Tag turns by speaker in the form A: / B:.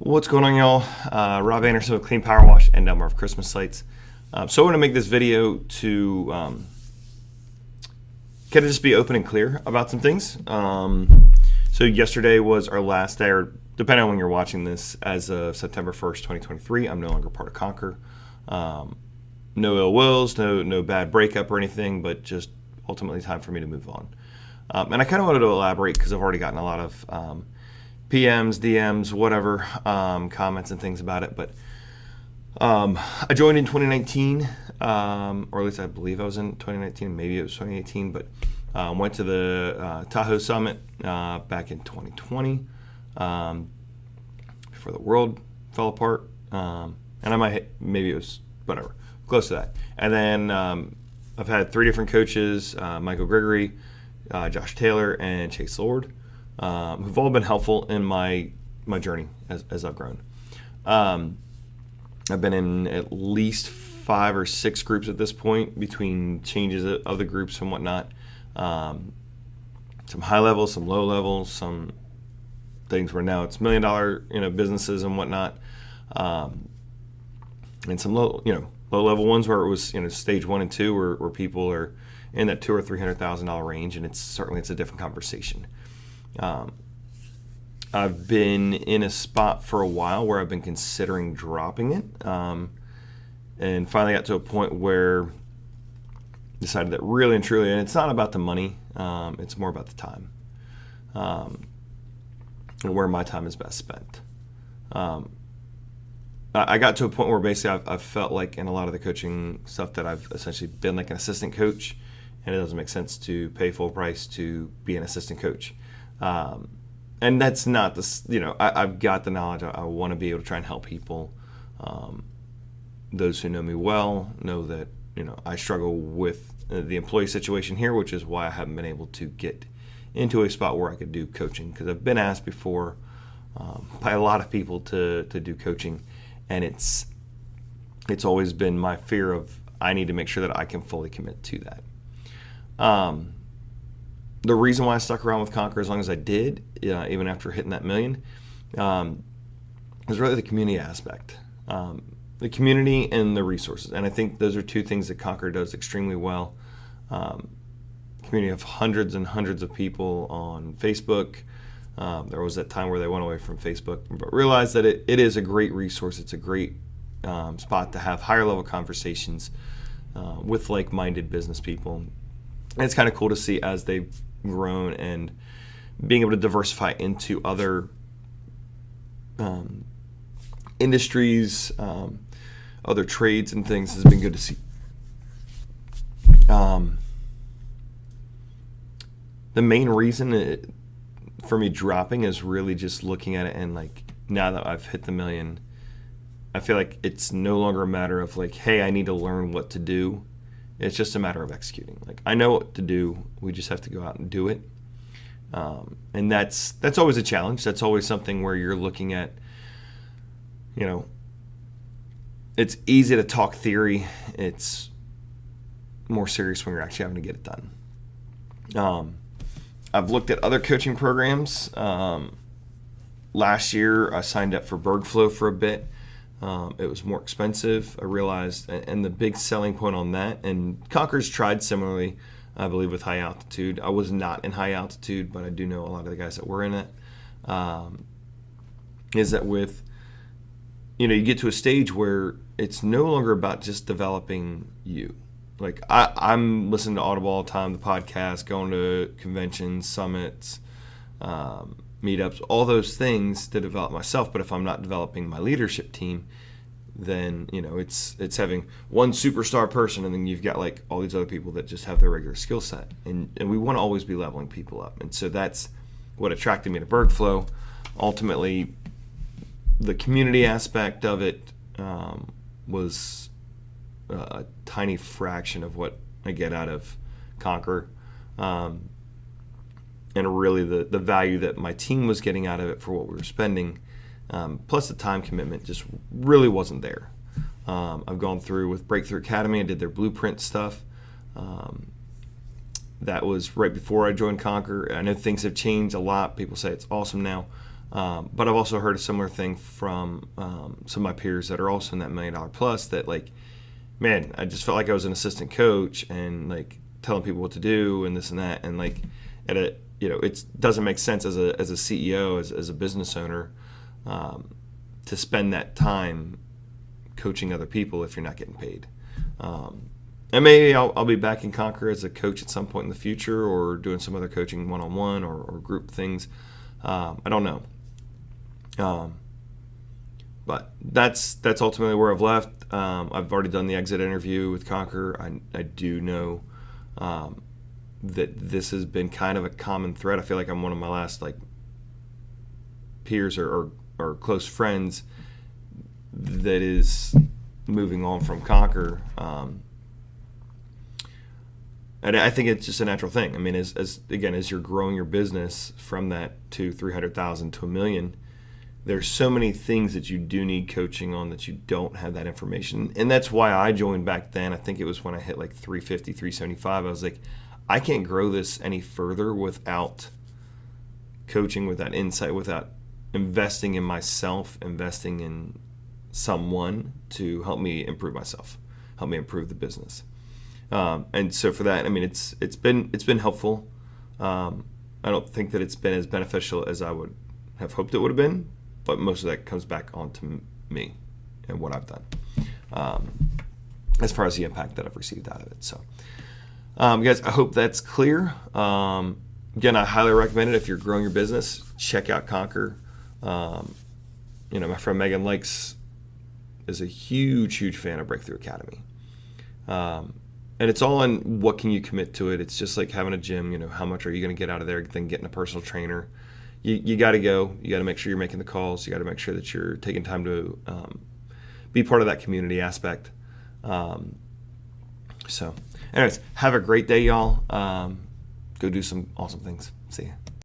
A: What's going on, y'all? Rob Anderson with Clean Power Wash and Delmar of Christmas Lights. So I want to make this video to kind of just be open and clear about some things. So yesterday was our last day, or depending on when you're watching this, as of September 1st, 2023. I'm no longer part of Conquer. No ill wills, no bad breakup or anything, but just ultimately time for me to move on. And I kind of wanted to elaborate because I've already gotten a lot of PMs, DMs, whatever, comments and things about it. But I joined in 2019, or at least I believe I was in 2019. Maybe it was 2018, but went to the Tahoe Summit back in 2020 before the world fell apart. And maybe it was whatever, close to that. And then I've had 3 different coaches, Michael Gregory, Josh Taylor, and Chase Lord, who've all been helpful in my journey as I've grown. I've been in at least 5 or 6 groups at this point, between changes of the groups and whatnot. Some high level, some low level, some things where now it's $1 million businesses and whatnot, and some low level ones where it was stage 1 and 2 where people are in that $200,000 or $300,000 range, and it's a different conversation. I've been in a spot for a while where I've been considering dropping it, and finally got to a point where decided that really and truly, and it's not about the money, it's more about the time, and where my time is best spent. I got to a point where basically I've felt like in a lot of the coaching stuff that I've essentially been like an assistant coach, and it doesn't make sense to pay full price to be an assistant coach. And that's not I've got the knowledge. I want to be able to try and help people. Those who know me well know that I struggle with the employee situation here, which is why I haven't been able to get into a spot where I could do coaching, because I've been asked before by a lot of people to do coaching, and it's always been my fear of I need to make sure that I can fully commit to that. The reason why I stuck around with Conquer as long as I did, even after hitting that $1 million, is really the community aspect. The community and the resources. And I think those are 2 things that Conquer does extremely well. Community of hundreds and hundreds of people on Facebook. There was that time where they went away from Facebook, but realized that it is a great resource. It's a great spot to have higher level conversations with like-minded business people. And it's kind of cool to see as they've grown and being able to diversify into other industries, other trades and things has been good to see. The main reason for me dropping is really just looking at it and now that I've hit the $1 million, I feel like it's no longer a matter of hey, I need to learn what to do. It's just a matter of executing. I know what to do. We just have to go out and do it. And that's always a challenge. That's always something where you're looking at, it's easy to talk theory. It's more serious when you're actually having to get it done. I've looked at other coaching programs. Last year, I signed up for Bergflow for a bit. It was more expensive, I realized, and the big selling point on that, and Conquer's tried similarly, I believe, with high altitude. I was not in high altitude, but I do know a lot of the guys that were in it, is that with, you get to a stage where it's no longer about just developing you. I'm listening to Audible all the time, the podcast, going to conventions, summits, meetups, all those things to develop myself. But if I'm not developing my leadership team, then it's having one superstar person, and then you've got all these other people that just have their regular skill set, and we want to always be leveling people up. And so that's what attracted me to Bergflow. Ultimately, the community aspect of it was a tiny fraction of what I get out of Conquer. And really the value that my team was getting out of it for what we were spending, plus the time commitment, just really wasn't there. I've gone through with Breakthrough Academy. I did their blueprint stuff. That was right before I joined Conquer. I know things have changed a lot. People say it's awesome now. But I've also heard a similar thing from some of my peers that are also in that $1 million plus, that like, man, I just felt like I was an assistant coach and like telling people what to do and this and that, and like it doesn't make sense as a CEO, as a business owner, to spend that time coaching other people if you're not getting paid. And maybe I'll be back in Conquer as a coach at some point in the future, or doing some other coaching one-on-one or group things. I don't know. But that's ultimately where I've left. I've already done the exit interview with Conquer. I do know that this has been kind of a common thread. I feel like I'm one of my last like peers or close friends that is moving on from Conquer. And I think it's just a natural thing. I mean, as you're growing your business from that to 300,000 to $1 million, there's so many things that you do need coaching on that you don't have that information. And that's why I joined back then. I think it was when I hit like 350, 375. I was like, I can't grow this any further without coaching, without insight, without investing in myself, investing in someone to help me improve myself, help me improve the business. And so for that, I mean, it's been helpful. I don't think that it's been as beneficial as I would have hoped it would have been, but most of that comes back onto me and what I've done, as far as the impact that I've received out of it. So, guys, I hope that's clear. Again, I highly recommend it if you're growing your business. Check out Conquer. My friend Megan Lakes is a huge fan of Breakthrough Academy. And it's all in what can you commit to it. It's just like having a gym. How much are you going to get out of there than getting a personal trainer? You got to go. You got to make sure you're making the calls. You got to make sure that you're taking time to be part of that community aspect. So anyways, have a great day, y'all. Go do some awesome things. See ya.